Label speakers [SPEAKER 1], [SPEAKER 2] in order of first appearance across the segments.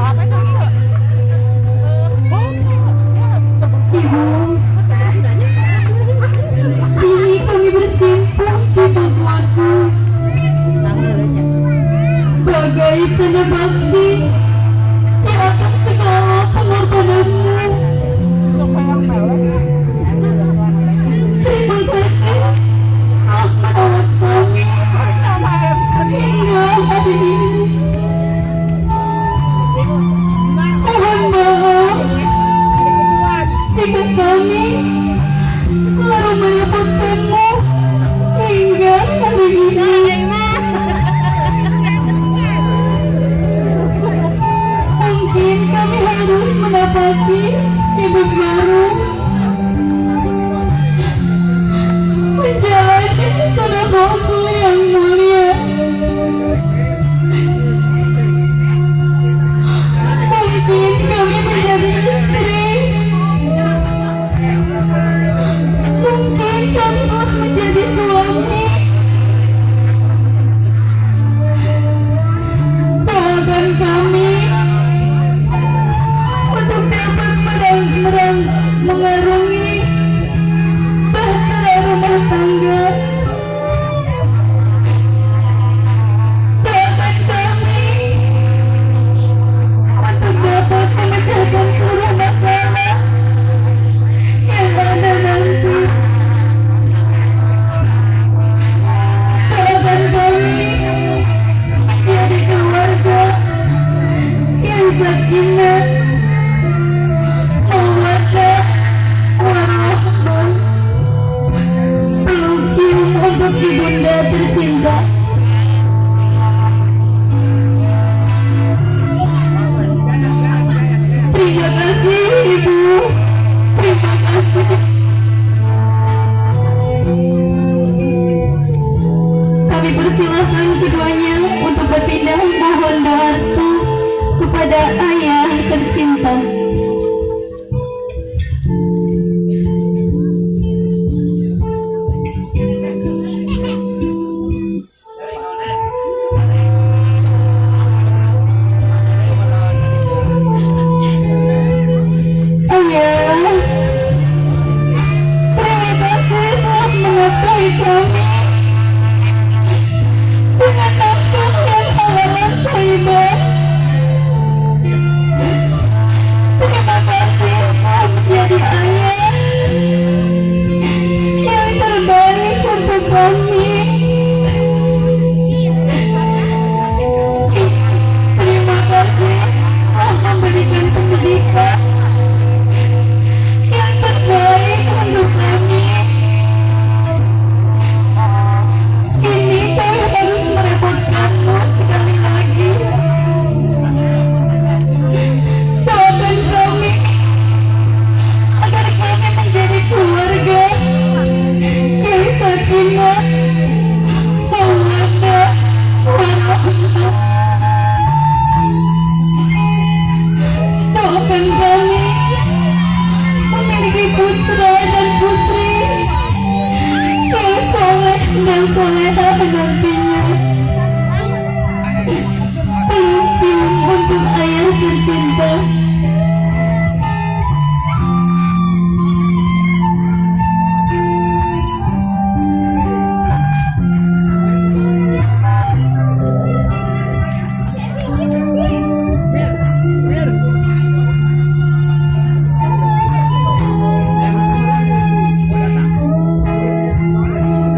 [SPEAKER 1] Ibu, ini kami bersimpuh di bangku sebagai tanda bakti di atas segala pengorbananmu. Terima kasih telah merawat kami hingga hari ini. Mohon maaf jika kami selalu merepotkanmu hingga hari ini. Mungkin kami harus mendapati hidup baru, menjalani sunnah Rasul yang mulia. Mungkin kami menjadi istri, mungkin kami harus menjadi suami, bahkan kami untuk dapat mengarungi bahtera rumah tangga. Bahkan kami untuk dapat memecahkan seluruh masalah yang ada nanti. Bahkan kami menjadi keluarga yang sakinah, mawaddah, warahmah. Peluk cium untuk ibunda tercinta. Terima kasih Ibu, terima kasih. Kami persilahkan keduanya untuk berpindah mohon doa restu kepada ayah tercinta. Ayah, terima kasih telah mengetahui kami dengan nafkah yang halal dan thayyibah. Terima kasih telah menjadi ayah yang terbaik untuk kami. Terima kasih telah memberikan pendidikan yang terbaik untuk kami. Kini kami harus merepotkanmu sekali lagi. Doakan kami agar kami menjadi keluarga yang sakinah, mawaddah, warahmah. Doakan kami memiliki putra dan putri yang soleh dan solehah nantinya. Peluk cium untuk ayah tercinta.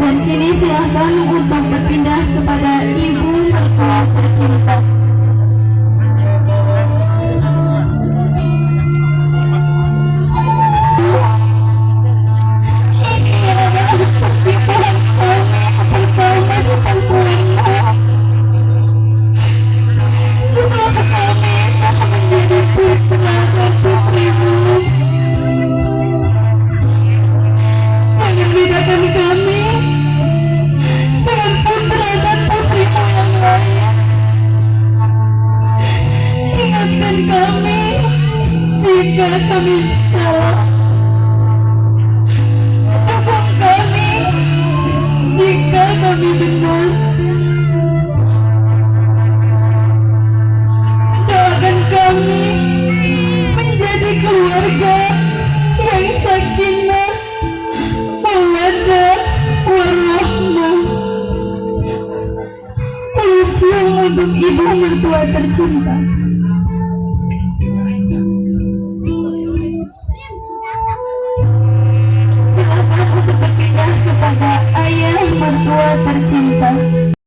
[SPEAKER 1] Dan kini silahkan untuk berpindah kepada ibu mertua tercinta. Ini adalah persimpuhan kami pertama di pangkuanmu. Setelah kami telah menjadi putra dan putrimu, jangan bedakan kami dengan putra dan putrimu yang lain. Ingatkan kami jika kami salah. Dukung kami jika kami benar. Doakan kami untuk ibu mertua tercinta. Silakan untuk berpindah kepada ayah mertua tercinta.